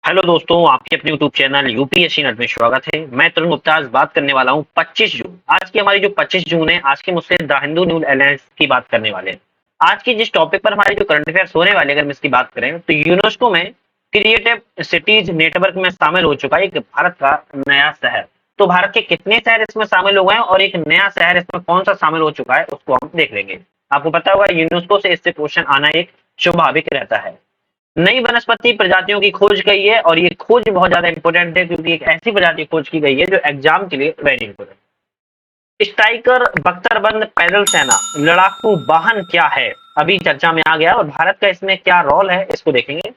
Hello दोस्तों, आपके अपने यूट्यूब चैनल यूपीएससी नेट में स्वागत है। मैं तरुण गुप्ता आज बात करने वाला हूं 25 जून। आज की हमारी जो 25 जून है, आज के मुझसे द हिंदू न्यूज अलायंस की बात करने वाले हैं। आज की जिस टॉपिक पर हमारे जो करंट अफेयर्स होने वाले, अगर हम इसकी बात करें तो यूनेस्को में क्रिएटिव सिटीज नेटवर्क में शामिल हो चुका है एक भारत का नया शहर। तो भारत के कितने शहर इसमें शामिल हो गए हैं और एक नया शहर इसमें कौन सा शामिल हो चुका है, उसको हम देख लेंगे। आपको पता होगा यूनेस्को से इससे क्वेश्चन आना एक स्वाभाविक रहता है। नई वनस्पति प्रजातियों की खोज गई है और ये खोज बहुत ज्यादा इंपॉर्टेंट है क्योंकि एक ऐसी प्रजाति खोज की गई है जो एग्जाम के लिए वेरी इंपॉर्टेंट। स्ट्राइकर, बख्तरबंद पैदल सेना, लड़ाकू वाहन क्या है, अभी चर्चा में आ गया और भारत का इसमें क्या रोल है इसको देखेंगे।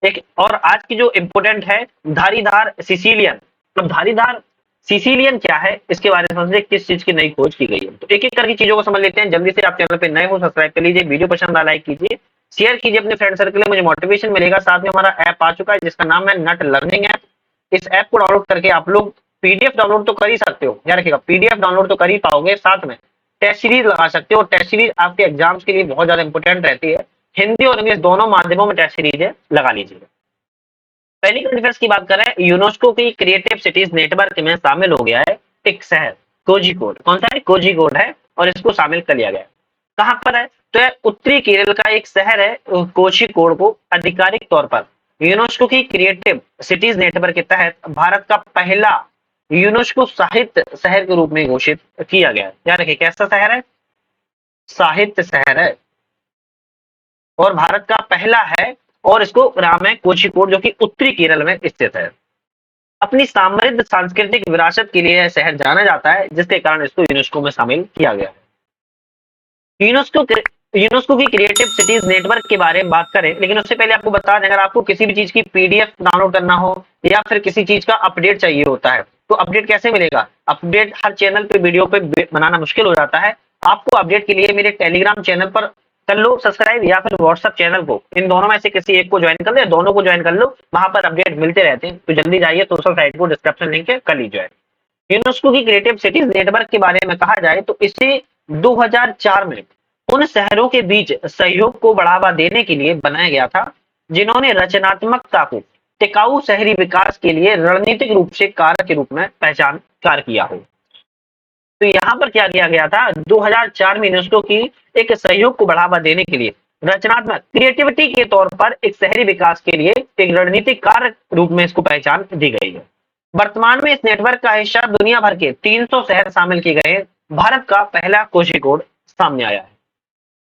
एक और आज की जो इंपॉर्टेंट है, धारीदार सिसिलियन। तो धारीदार सिसिलियन क्या है इसके बारे में समझिए, किस चीज की नई खोज की गई है। तो एक एक करके चीजों को समझ लेते हैं। जल्दी से आप चैनल पे नए हो सब्सक्राइब कर लीजिए, वीडियो पसंद आए लाइक कीजिए, शेयर कीजिए अपने फ्रेंड सर्कल में, मुझे मोटिवेशन मिलेगा। साथ में हमारा ऐप आ चुका है जिसका नाम है नट लर्निंग ऐप। इस ऐप को डाउनलोड करके आप लोग पीडीएफ डाउनलोड तो कर ही सकते हो, याद रखिएगा पीडीएफ डाउनलोड तो कर ही पाओगे, साथ में टेस्ट सीरीज लगा सकते हो। टेस्ट सीरीज आपके एग्जाम्स के लिए बहुत ज्यादा इंपॉर्टेंट रहती है। हिंदी और इंग्लिश दोनों माध्यमों में टेस्ट सीरीज है, लगा लीजिए। पहली करंट अफेयर्स की बात करें, यूनेस्को की क्रिएटिव सिटीज नेटवर्क में शामिल हो गया है एक शहर कोझिकोड। कौन सा है? कोझिकोड है और इसको शामिल कर लिया गया है। कहां पर है? तो यह उत्तरी केरल का एक शहर है। कोझिकोड को आधिकारिक तौर पर यूनेस्को की क्रिएटिव सिटीज नेटवर्क के तहत भारत का पहला यूनेस्को साहित्य शहर के रूप में घोषित किया गया है। याद रखिए कैसा शहर है? साहित्य शहर है और भारत का पहला है और इसको नाम है कोझिकोड, जो कि उत्तरी केरल में स्थित है। अपनी समृद्ध सांस्कृतिक विरासत के लिए यह शहर जाना जाता है, जिसके कारण इसको यूनेस्को में शामिल किया गया है। यूनेस्को की क्रिएटिव सिटीज नेटवर्क के बारे में बात करें, लेकिन उससे पहले आपको बता दें, अगर आपको किसी भी चीज की पीडीएफ डाउनलोड करना हो या फिर किसी चीज का अपडेट चाहिए होता है, तो अपडेट कैसे मिलेगा? अपडेट हर चैनल पे वीडियो पे बनाना मुश्किल हो जाता है। आपको अपडेट के लिए मेरे टेलीग्राम चैनल पर कर लो सब्सक्राइब, या फिर व्हाट्सएप चैनल को, इन दोनों में से किसी एक को ज्वाइन कर लो या दोनों को ज्वाइन कर लो, वहां पर अपडेट मिलते रहते हैं। तो जल्दी जाइए, सोशल साइट को डिस्क्रिप्शन लिंक है, कर लीजिए। यूनेस्को की क्रिएटिव सिटीज नेटवर्क के बारे में कहा जाए तो इसे 2004 में उन शहरों के बीच सहयोग को बढ़ावा देने के लिए बनाया गया था जिन्होंने रचनात्मकता को टिकाऊ शहरी विकास के लिए रणनीतिक रूप से कार्य के रूप में पहचान कार्य किया हो। तो यहाँ पर क्या किया गया था? 2004 में यूनेस्को की एक सहयोग को बढ़ावा देने के लिए रचनात्मक क्रिएटिविटी के तौर पर एक शहरी विकास के लिए एक रणनीतिक कार्य रूप में इसको पहचान दी गई है। वर्तमान में इस नेटवर्क का हिस्सा दुनिया भर के 300 शहर शामिल किए गए। भारत का पहला कोझिकोड सामने आया है।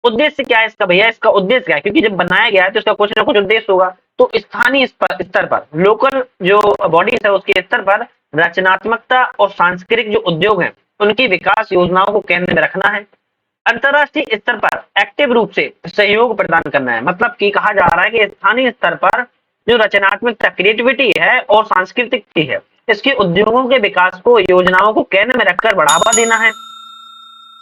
उद्देश्य क्या है इसका भैया? इसका उद्देश्य क्या है? क्योंकि जब बनाया गया है तो इसका कुछ ना कुछ उद्देश्य होगा। तो स्थानीय स्तर पर लोकल जो बॉडीज है उसके स्तर पर रचनात्मकता और सांस्कृतिक जो उद्योग हैं उनकी विकास योजनाओं को केंद्र में रखना है। अंतरराष्ट्रीय स्तर पर एक्टिव रूप से सहयोग प्रदान करना है। मतलब कि कहा जा रहा है कि स्थानीय स्तर पर जो रचनात्मकता क्रिएटिविटी है और सांस्कृतिक है, इसके उद्योगों के विकास को योजनाओं को केंद्र में रखकर बढ़ावा देना है।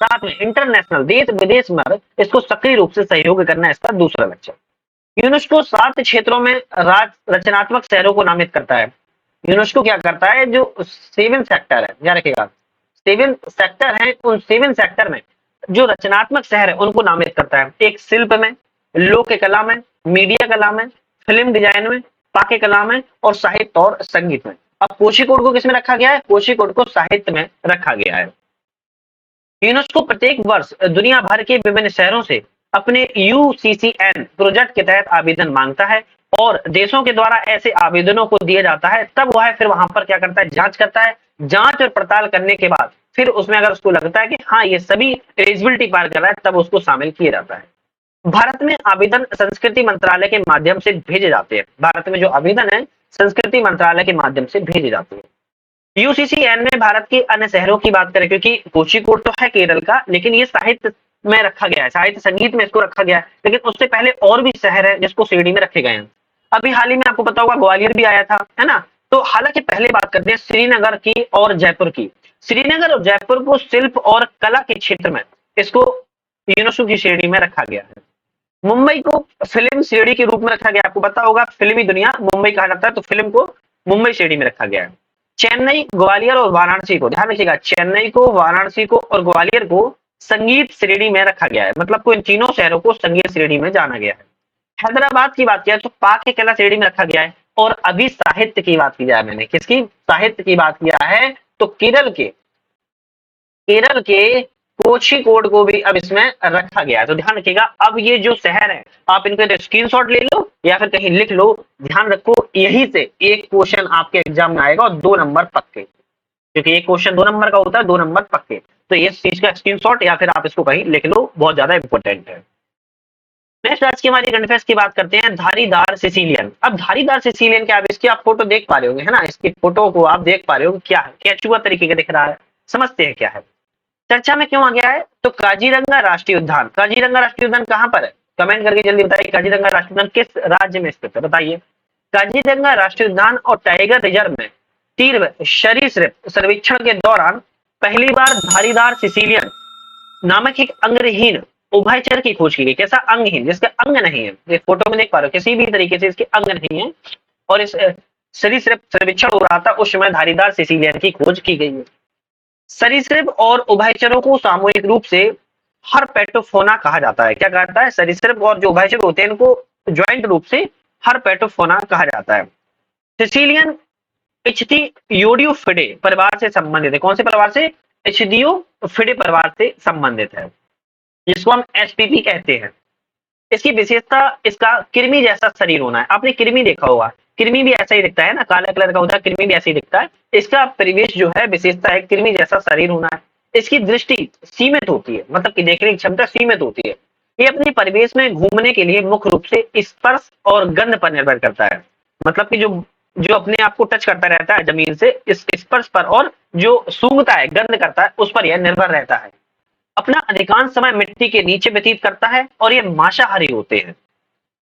साथ में इंटरनेशनल देश विदेश में इसको सक्रिय रूप से सहयोग करना है इसका दूसरा लक्ष्य। यूनेस्को 7 क्षेत्रों में रचनात्मक शहरों को नामित करता है। यूनेस्को क्या करता है? जो 7 सेक्टर है, याद रखिएगा 7 सेक्टर है, उन 7 सेक्टर में जो रचनात्मक शहर है उनको नामित करता है। एक शिल्प में, लोक कला में, मीडिया कला में, फिल्म डिजाइन में, पाके कला में और साहित्य और संगीत में। अब कोझिकोड को किसमें रखा गया है? कोझिकोड को साहित्य में रखा गया है। यूनेस्को प्रत्येक वर्ष दुनिया भर के विभिन्न शहरों से अपने यूसीसीएन प्रोजेक्ट के तहत आवेदन मांगता है और देशों के द्वारा ऐसे आवेदनों को दिया जाता है। तब वह फिर वहां पर क्या करता है? जांच करता है। जांच और पड़ताल करने के बाद फिर उसमें अगर उसको लगता है कि हाँ ये सभी एलिजिबिलिटी पार कर रहा है, तब उसको शामिल किया जाता है। भारत में आवेदन संस्कृति मंत्रालय के माध्यम से भेजे जाते हैं। भारत में जो आवेदन है संस्कृति मंत्रालय के माध्यम से भेजे जाते हैं। यूसीसीएन में भारत के अन्य शहरों की बात करें, क्योंकि कोझिकोड तो है केरल का, लेकिन ये साहित्य में रखा गया है, साहित्य संगीत में इसको रखा गया है। लेकिन उससे पहले और भी शहर है जिसको श्रेणी में रखे गए हैं। अभी हाल ही में आपको पता होगा ग्वालियर भी आया था, है ना? तो हालांकि पहले बात करते हैं श्रीनगर की और जयपुर की। श्रीनगर और जयपुर को शिल्प और कला के क्षेत्र में इसको यूनेस्को की श्रेणी में रखा गया है। मुंबई को फिल्म श्रेणी के रूप में रखा गया। आपको पता होगा फिल्मी दुनिया मुंबई कहा जाता है, तो फिल्म को मुंबई श्रेणी में रखा गया है। चेन्नई, ग्वालियर और वाराणसी को, ध्यान रखिएगा, चेन्नई को, वाराणसी को और ग्वालियर को संगीत श्रेणी में रखा गया है। मतलब को इन तीनों शहरों को संगीत श्रेणी में जाना गया है। हैदराबाद की बात किया तो पाक कला श्रेणी में रखा गया है। और अभी साहित्य की बात की जाए, मैंने किसकी साहित्य की बात किया है, तो केरल के कोझिकोड को भी अब इसमें रखा गया है। तो ध्यान रखिएगा, अब ये जो शहर है आप इनके स्क्रीनशॉट ले लो या फिर कहीं लिख लो, ध्यान रखो यही से एक क्वेश्चन आपके एग्जाम में आएगा और 2 नंबर पक्के, क्योंकि एक क्वेश्चन 2 नंबर का होता है, 2 नंबर पक्के। तो ये चीज का स्क्रीनशॉट या फिर आप इसको कहीं लिख लो, बहुत ज्यादा इंपॉर्टेंट है। नेक्स्ट आज की हमारी करंट अफेयर्स की बात करते हैं, धारीदार सिसिलियन। अब धारीदार सिसिलियन क्या है, इसकी आप फोटो देख पा रहे होंगे, है ना, इसकी फोटो को आप देख पा रहे हो क्या है, केचुआ तरीके का दिख रहा है, समझते हैं क्या है, चर्चा में क्यों आ गया है। तो काजीरंगा राष्ट्रीय उद्यान, काजीरंगा राष्ट्रीय उद्यान कहां पर है, कमेंट करके जल्दी बताइए, काजीरंगा राष्ट्रीय उद्यान किस राज्य में स्थित है, बताइए। काजीरंगा राष्ट्रीय उद्यान और टाइगर रिजर्व में तीव्र सरीसृप सर्वेक्षण के दौरान पहली बार धारीदार सिसिलियन नामक एक अंगहीन उभयचर की खोज की गई। कैसा अंगहीन, जिसके अंग नहीं है, ये फोटो में देख पा रहे हो, किसी भी तरीके से इसके अंग नहीं है, और इस सरीसृप सर्वेक्षण हो रहा था उस समय धारीदार सिसिलियन की खोज की गई है। सरीसृप और उभयचरों को सामूहिक रूप से हरपेटोफोना कहा जाता है। क्या कहता है, सरीसृप और जो उभयचर होते हैं इनको ज्वाइंट रूप से हरपेटोफोना कहा जाता है। सिसिलियन इच्थियोडियोफिडे परिवार से संबंधित है। कौन से परिवार से, इच्थियोफिडे परिवार से संबंधित है, जिसको हम एसपीपी कहते हैं। इसकी विशेषता इसका कृमि जैसा शरीर होना है। आपने कृमि देखा होगा, कृमि भी ऐसा ही दिखता है ना, काला कलर का होता है, कृमि भी ऐसे ही दिखता है। इसका परिवेश जो है विशेषता है कृमि जैसा शरीर होना है। इसकी दृष्टि सीमित होती है, मतलब कि देखने की क्षमता सीमित होती है। ये अपने परिवेश में घूमने के लिए मुख्य रूप से स्पर्श और गंध पर निर्भर करता है, मतलब कि जो जो अपने आप को टच करता रहता है जमीन से, इस स्पर्श पर, और जो सूंघता है गंध करता है उस पर यह निर्भर रहता है। अपना अधिकांश समय मिट्टी के नीचे व्यतीत करता है और ये मांसाहारी होते हैं।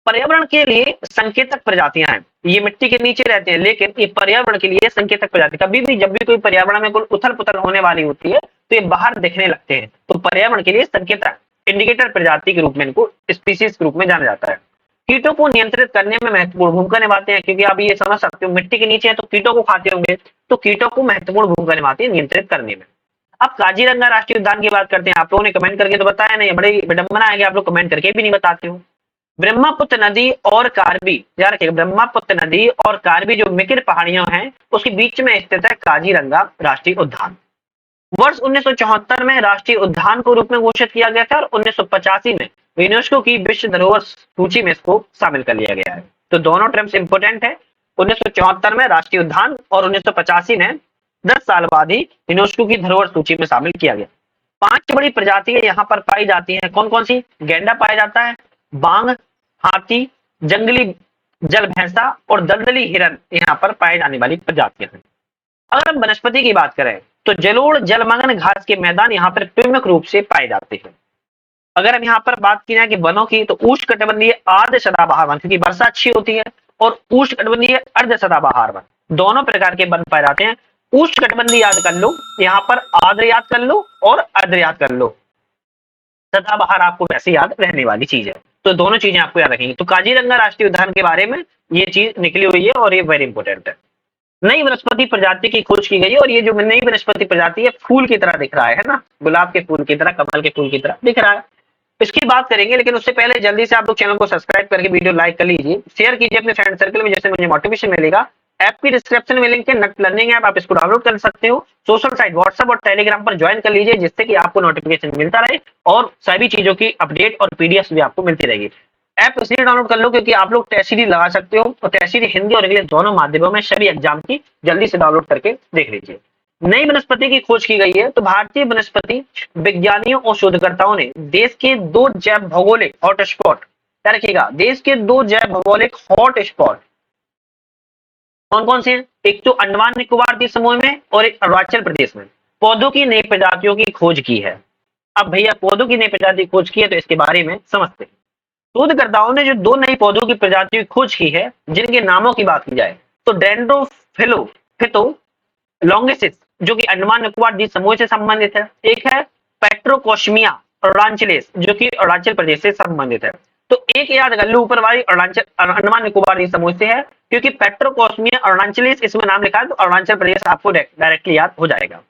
पर्यावरण के लिए संकेतक प्रजातियां हैं, ये मिट्टी के नीचे रहते हैं लेकिन ये पर्यावरण के लिए संकेतक प्रजाति, कभी भी जब भी कोई पर्यावरण में कोई उथल पुथल होने वाली होती है तो ये बाहर दिखने लगते हैं, तो पर्यावरण के लिए संकेतक इंडिकेटर प्रजाति के रूप में इनको स्पीसीज के रूप में जाना जाता है। कीटों को नियंत्रित करने में महत्वपूर्ण भूमिका निभाते हैं, क्योंकि आप ये समझ सकते हो मिट्टी के नीचे है तो कीटों को खाते होंगे, तो कीटों को महत्वपूर्ण भूमिका निभाती है नियंत्रित करने में। अब काजीरंगा राष्ट्रीय उद्यान की बात करते हैं, आप लोगों ने कमेंट करके तो बताया नहीं, बड़ी विडंबना है कि आप लोग कमेंट करके भी नहीं बताते हो। ब्रह्मपुत्र नदी और कार्बी, याद रखिएगा, ब्रह्मपुत्र नदी और कार्बी जो मिकिर पहाड़ियां हैं उसके बीच में स्थित है काजीरंगा राष्ट्रीय उद्यान। वर्ष 1974 में राष्ट्रीय उद्यान को रूप में घोषित किया गया था और 1985 में यूनेस्को की विश्व धरोहर सूची में इसको शामिल कर लिया गया है। तो दोनों टर्म्स इंपोर्टेंट है, 1974 में राष्ट्रीय उद्यान और 1985 में 10 साल बाद ही यूनेस्को की धरोहर सूची में शामिल किया गया। 5 बड़ी प्रजातियां यहाँ पर पाई जाती हैं, कौन कौन सी, गैंडा पाया जाता है, बांग, हाथी, जंगली जल भैंसा और दलदली हिरन यहाँ पर पाए जाने वाली प्रजातियां हैं। अगर हम वनस्पति की बात करें तो जलोढ़ जलमग्न घास के मैदान यहाँ पर प्रमुख रूप से पाए जाते हैं। अगर हम यहाँ पर बात की जाए कि वनों की, तो उष्णकटिबंधीय आर्द्र सदाबहार वन, क्योंकि वर्षा अच्छी होती है, और उष्णकटिबंधीय अर्ध सदाबहार वन, दोनों प्रकार के वन पाए जाते हैं। उष्णकटिबंधीय याद कर लो, यहाँ पर आर्द्र याद कर लो और अर्ध याद कर लो, सदाबहार आपको वैसे याद रहने वाली चीज है, तो दोनों चीजें आपको याद रखेंगे। तो काजीरंगा राष्ट्रीय उद्यान के बारे में ये चीज निकली हुई है और ये वेरी इंपॉर्टेंट है। नई वनस्पति प्रजाति की खोज की गई है और ये जो नई वनस्पति प्रजाति है फूल की तरह दिख रहा है ना, गुलाब के फूल की तरह, कमल के फूल की तरह दिख रहा है। इसकी बात करेंगे, लेकिन उससे पहले जल्दी से आप लोग चैनल को सब्सक्राइब करके वीडियो लाइक कर लीजिए, शेयर कीजिए अपने फ्रेंड सर्कल में, जैसे मुझे मोटिवेशन मिलेगा। ऐप की डिस्क्रिप्शन में लिंक है, नट लर्निंग ऐप, आप इसको डाउनलोड कर सकते हो। सोशल साइट व्हाट्सएप और टेलीग्राम पर ज्वाइन कर लीजिए, जिससे कि आपको नोटिफिकेशन मिलता रहे और सभी चीजों की अपडेट और पीडीएफ भी आपको मिलती रहेगी। ऐप इसलिए डाउनलोड कर लो क्योंकि आप लोग टेस्ट सीरीज लगा सकते हो, और टेस्ट सीरीज हिंदी और इंग्लिश दोनों माध्यमों में सभी एग्जाम की जल्दी से डाउनलोड करके देख लीजिए। नई वनस्पति की खोज की गई है, तो भारतीय वनस्पति विज्ञानियों और शोधकर्ताओं ने देश के 2 जैव भौगोलिक हॉटस्पॉट, क्या रखिएगा, देश के 2 जैव भौगोलिक हॉटस्पॉट कौन कौन से हैं, एक तो अंडमान निकोबार द्वीप समूह में और एक अरुणाचल प्रदेश में पौधों की नई प्रजातियों की खोज की है। अब भैया पौधों की नई प्रजाति की खोज की है तो इसके बारे में समझते हैं। शोधकर्ताओं ने जो 2 नई पौधों की प्रजातियों की खोज की है, जिनके नामों की बात की जाए तो डेंड्रोफिलो लॉन्गिसिस जो कि अंडमान निकोबार द्वीप समूह से संबंधित है, एक है पेट्रोकोस्मिया अरुणाचलिस जो कि अरुणाचल प्रदेश से संबंधित है। तो एक याद कर लो, ऊपर वाली अरुणाचल अंडमान निकोबार द्वीप समूह से है, क्योंकि पेट्रोकोस्मिया अरुणाचलिस इसमें नाम लिखा है तो अरुणाचल प्रदेश आपको डायरेक्टली याद हो जाएगा।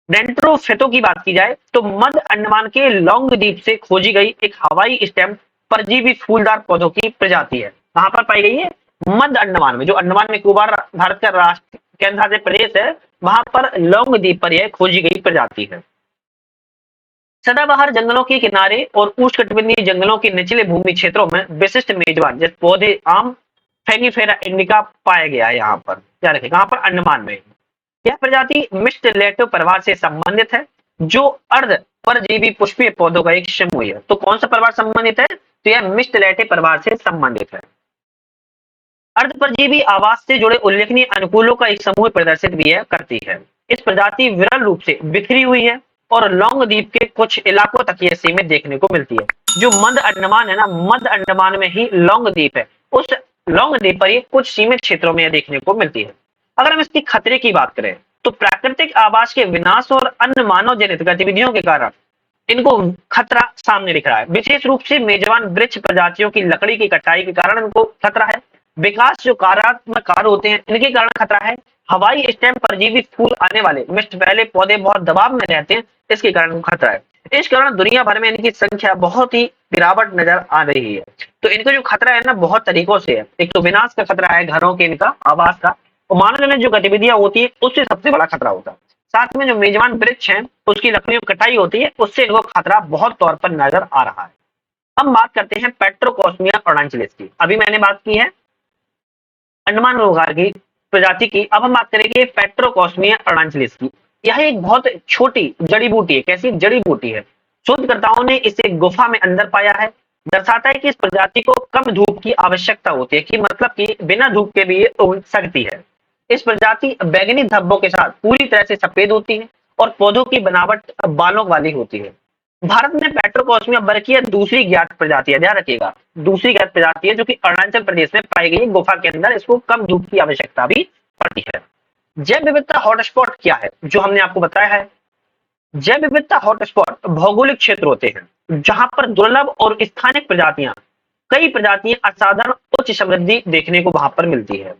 डेंट्रोफितो की बात की जाए तो मध्य अंडमान के लौंग द्वीप से खोजी गई एक हवाई स्टेम परजीवी फूलदार पौधों की प्रजाति है। कहां पर पाई गई है, मध्य अंडमान में, जो अंडमान निकोबार भारत का राष्ट्र केंद्र शासित प्रदेश है, वहां पर लौंगदीप पर यह खोजी गई प्रजाति है। सदाबहार जंगलों के किनारे और उष्णकटिबंधीय जंगलों के निचले भूमि क्षेत्रों में विशिष्ट मेजबान जैसे पौधे आम फेंगिफेरा इंडिका पाया गया है। यहाँ पर क्या रखेगा, यहाँ पर अंडमान में यह प्रजाति मिश्र लेटो परिवार से संबंधित है, जो अर्ध परजीवी पुष्पीय पौधों का एक समूह है। तो कौन सा परिवार संबंधित है, तो यह मिश्र लेटे परिवार से संबंधित है। अर्ध परजीवी आवास से जुड़े उल्लेखनीय अनुकूलों का एक समूह प्रदर्शित भी करती है। इस प्रजाति विरल रूप से बिखरी हुई है और लौंगदीप के कुछ इलाकों तक यह सीमित देखने को मिलती है। जो मध्य अंडमान है ना, मध्य अंडमान में ही लौंगदीप है, उस लौंगदीप पर ये कुछ सीमित क्षेत्रों में देखने को मिलती है। अगर हम इसकी खतरे की बात करें, तो प्राकृतिक आवास के विनाश और अन्य मानव जनित गतिविधियों के कारण इनको खतरा सामने दिख रहा है। विशेष रूप से मेजबान वृक्ष प्रजातियों की लकड़ी की कटाई के कारण इनको खतरा है। विकास जो कार्यात्मक कार्य होते हैं, इनके कारण खतरा है। हवाई स्टेम परजीवी फूल आने वाले मिस्ट पहले पौधे बहुत दबाव में रहते हैं, इसके कारण खतरा है। इस कारण दुनिया भर में इनकी संख्या बहुत ही गिरावट नजर आ रही है। तो इनका जो खतरा है ना, बहुत तरीकों से है। एक तो विनाश का खतरा है, घरों के इनका आवास का, और मानव जनित जो गतिविधियां होती है उससे सबसे बड़ा खतरा होता है। साथ में जो मेजबान वृक्ष है उसकी लकड़ियों की कटाई होती है, उससे इनको खतरा बहुत तौर पर नजर आ रहा है। हम बात करते हैं पेट्रोकॉस्मिया अरुणाचलिस की। अभी मैंने बात की है अंडमान निकोबार की प्रजाति की, अब हम बात करेंगे पेट्रोकॉस्मिया अरुणाचलिस की। यह एक बहुत छोटी जड़ी बूटी है। कैसी जड़ी बूटी है? शोधकर्ताओं ने इसे गुफा में अंदर पाया है। दर्शाता है कि इस प्रजाति को कम धूप की आवश्यकता होती है, कि मतलब कि बिना धूप के भी ये उग सकती है। इस प्रजाति बैंगनी धब्बों के साथ पूरी तरह से सफेद होती है और पौधों की बनावट बालों वाली होती है। भारत में पेट्रोकॉस्मिया बर्किया दूसरी ज्ञात प्रजाति है, ध्यान रखिएगा, दूसरी ज्ञात प्रजाति है जो कि अरुणाचल प्रदेश में पाई गई गुफा के अंदर। इसको कम धूप की आवश्यकता भी पड़ती है। जैव विविधता हॉटस्पॉट क्या है, जो हमने आपको बताया है। जैव विविधता हॉटस्पॉट भौगोलिक क्षेत्र होते हैं जहां पर दुर्लभ और स्थानिक प्रजातियां, कई प्रजातियां असाधारण उच्च समृद्धि देखने को वहां पर मिलती है।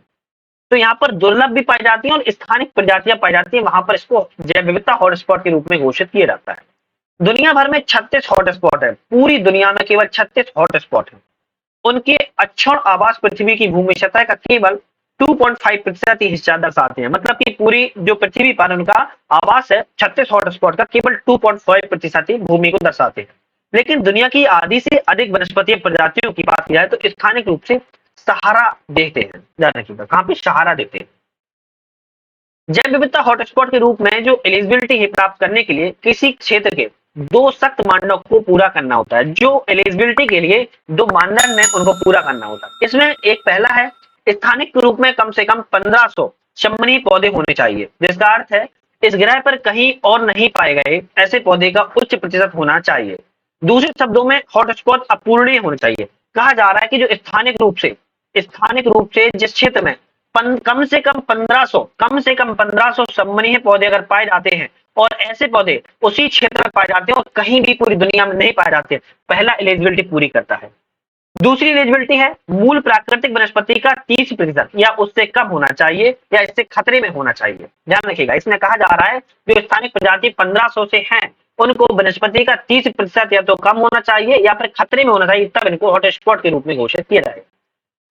तो यहाँ पर दुर्लभ भी पाई जाती है और स्थानिक प्रजातियां पाई जाती है, वहां पर इसको जैव विविधता हॉटस्पॉट के रूप में घोषित किया जाता है। दुनिया भर में 36 हॉटस्पॉट है, पूरी दुनिया में केवल 36 हॉटस्पॉट है। उनके अक्षण आवास पृथ्वी की भूमि सतह का केवल 2.5% ही हिस्सा दर्शाते हैं। मतलब कि पूरी जो पृथ्वी पर उनका आवास है 36 हॉटस्पॉट का, केवल 2.5% ही भूमि को दर्शाते हैं। लेकिन दुनिया की आधी से अधिक वनस्पतीय प्रजातियों की बात की जाए तो स्थानिक रूप से सहारा देखते हैं। ध्यान रखिएगा, कहां पे सहारा देखते हैं। जैव विविधता हॉटस्पॉट के रूप में जो एलिजिबिलिटी है प्राप्त करने के लिए किसी क्षेत्र के दो सख्त मानदंड को पूरा करना होता है। जो एलिजिबिलिटी के लिए दो मानदंड है उनको पूरा करना होता है। इसमें एक पहला है, स्थानिक रूप में कम से कम 1500 शमनीय पौधे होने चाहिए, जिसका अर्थ है इस ग्रह पर कहीं और नहीं पाए गए ऐसे पौधे का उच्च प्रतिशत होना चाहिए। दूसरे शब्दों में हॉटस्पॉट अपूर्णीय होना चाहिए। कहा जा रहा है कि जो स्थानिक रूप से जिस क्षेत्र में कम से कम 1500 सम्मानीय पौधे अगर पाए जाते हैं और ऐसे पौधे उसी क्षेत्र में पाए जाते हैं और कहीं भी पूरी दुनिया में नहीं पाए जाते, पहला एलिजिबिलिटी पूरी करता है। दूसरी एलिजिबिलिटी है मूल प्राकृतिक वनस्पति का 30% या उससे कम होना चाहिए या इससे खतरे में होना चाहिए। ध्यान रखिएगा, इसमें कहा जा रहा है जो स्थानिक प्रजाति 1500 से हैं उनको वनस्पति का 30% या तो कम होना चाहिए या फिर खतरे में होना चाहिए, तब इनको हॉटस्पॉट के रूप में घोषित किया जाएगा।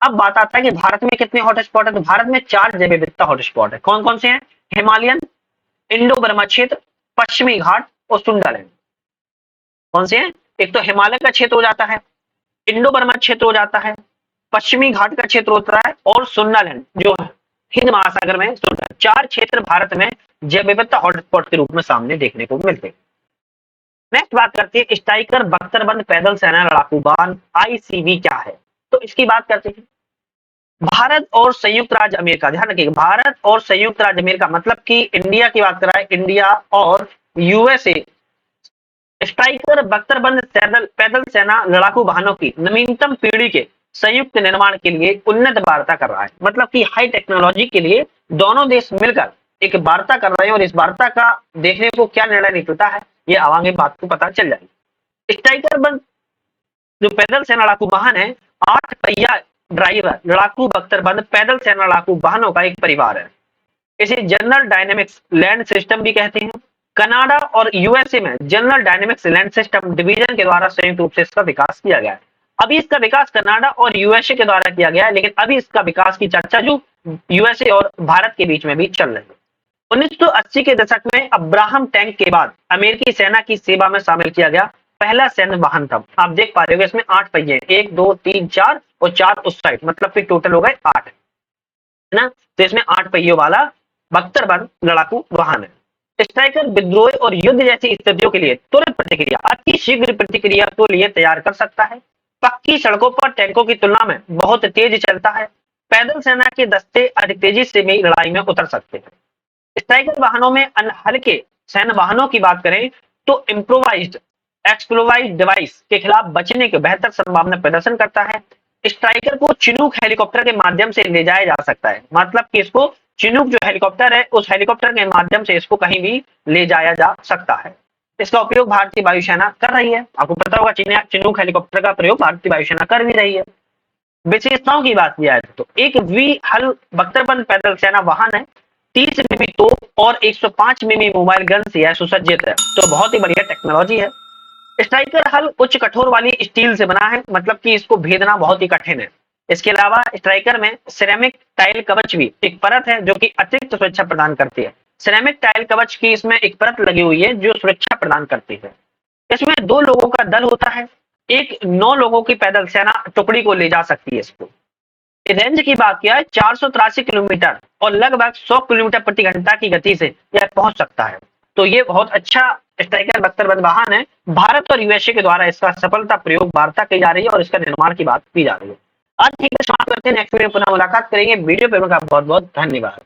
अब बात आता है कि भारत में कितने हॉटस्पॉट है। तो भारत में 4 जैव विविधता हॉटस्पॉट है। कौन कौन से हैं? हिमालयन, इंडो बर्मा क्षेत्र, पश्चिमी घाट और सुंदरलैंड। कौन से हैं? एक तो हिमालय का क्षेत्र हो जाता है, इंडो बर्मा क्षेत्र हो जाता है, पश्चिमी घाट का क्षेत्र होता है और सुंदरलैंड जो हिंद महासागर में। 4 क्षेत्र भारत में जैव विविधता हॉटस्पॉट के रूप में सामने देखने को मिलते हैं। नेक्स्ट बात करते हैं स्ट्राइकर बख्तरबंद पैदल सेना लड़ाकू वाहन आईसीवी क्या है। तो इसकी बात करते हैं। भारत और संयुक्त राज्य अमेरिका, ध्यान रखिएगा, भारत और संयुक्त राज्य अमेरिका मतलब कि इंडिया की बात कराए, इंडिया और यूएसए स्ट्राइकर बख्तरबंद पैदल सेना लड़ाकू वाहनों की नवीनतम पीढ़ी के संयुक्त निर्माण के लिए उन्नत वार्ता कर रहा है। मतलब कि हाई टेक्नोलॉजी के लिए दोनों देश मिलकर एक वार्ता कर रहे हैं और इस वार्ता का देखने को क्या निर्णय निकलता है ये आगे बात को पता चल जाएगी। स्ट्राइकर बंद जो पैदल सेना लड़ाकू वाहन है 8 पहिया ड्राइवर लड़ाकू बख्तरबंद पैदल सेना लड़ाकू वाहनों का एक परिवार है। इसे जनरल डायनेमिक्स लैंड सिस्टम भी कहते हैं। कनाडा और यूएसए में general dynamics land system division के द्वारा संयुक्त रूप से इसका विकास किया गया है। अभी इसका विकास कनाडा और यूएसए के द्वारा किया गया है, लेकिन अभी इसका विकास की चर्चा जो यूएसए और भारत के बीच में भी चल रही है। 1980 के दशक में अब्राहम टैंक के बाद अमेरिकी सेना की सेवा में शामिल किया गया पहला सैन्य वाहन था। आप देख पा रहे हो इसमें 8 पहिए, 1 2 3 4 और 4 उस साइड, मतलब कि टोटल हो गए 8, है ना। तो इसमें 8 पहियों वाला बख्तरबंद लड़ाकू वाहन है। स्ट्राइकर विद्रोह और युद्ध जैसी स्थितियों के लिए तुरंत प्रतिक्रिया, अति शीघ्र प्रतिक्रिया को लिए तैयार कर सकता है। पक्की सड़कों पर टैंकों की तुलना में बहुत तेज चलता है। पैदल सेना के दस्ते अधिक तेजी से भी लड़ाई में उतर सकते हैं। स्ट्राइकर वाहनों में हल्के सैन्य वाहनों की बात करें तो इम्प्रोवाइज्ड एक्सप्लोवाइज डिवाइस के खिलाफ बचने के बेहतर संभावना प्रदर्शन करता है। स्ट्राइकर को चिनूक हेलीकॉप्टर के माध्यम से ले जाया जा सकता है, मतलब कि इसको चिनूक जो हेलीकॉप्टर है उस हेलीकॉप्टर के माध्यम से इसको कहीं भी ले जाया जा सकता है। इसका उपयोग भारतीय वायुसेना कर रही है। आपको पता होगा चिनूक हेलीकॉप्टर का प्रयोग भारतीय वायुसेना कर भी रही है। विशेषताओं की बात की जाए तो एक वी हल बख्तरबंद पैदल सेना वाहन है, 30 मिमी तोप और 105 मिमी मोबाइल गन से यह सुसज्जित है, तो बहुत ही बढ़िया टेक्नोलॉजी है। स्ट्राइकर हल उच्च कठोर वाली स्टील से बना है, मतलब कि इसको भेदना बहुत ही कठिन है। इसके अलावा स्ट्राइकर में सिरेमिक टाइल कवच भी एक परत है जो कि अतिरिक्त सुरक्षा प्रदान करती है। सिरेमिक टाइल कवच की इसमें एक परत लगी हुई है जो सुरक्षा प्रदान करती है। इसमें 2 लोगों का दल होता है, एक 9 लोगों की पैदल सेना टुकड़ी को ले जा सकती है इसको। रेंज की बात किया है 483 किलोमीटर और लगभग 100 किलोमीटर प्रति घंटा की गति से यह पहुंच सकता है। तो ये बहुत अच्छा स्ट्राइकर बख्तरबंद वाहन है। भारत और यूएसए के द्वारा इसका सफलता प्रयोग वार्ता की जा रही है और इसका निर्माण की बात की जा रही है। आज ठीक है, समाप्त करते हैं। नेक्स्ट वीडियो पुनः मुलाकात करेंगे। वीडियो पे बहुत बहुत धन्यवाद।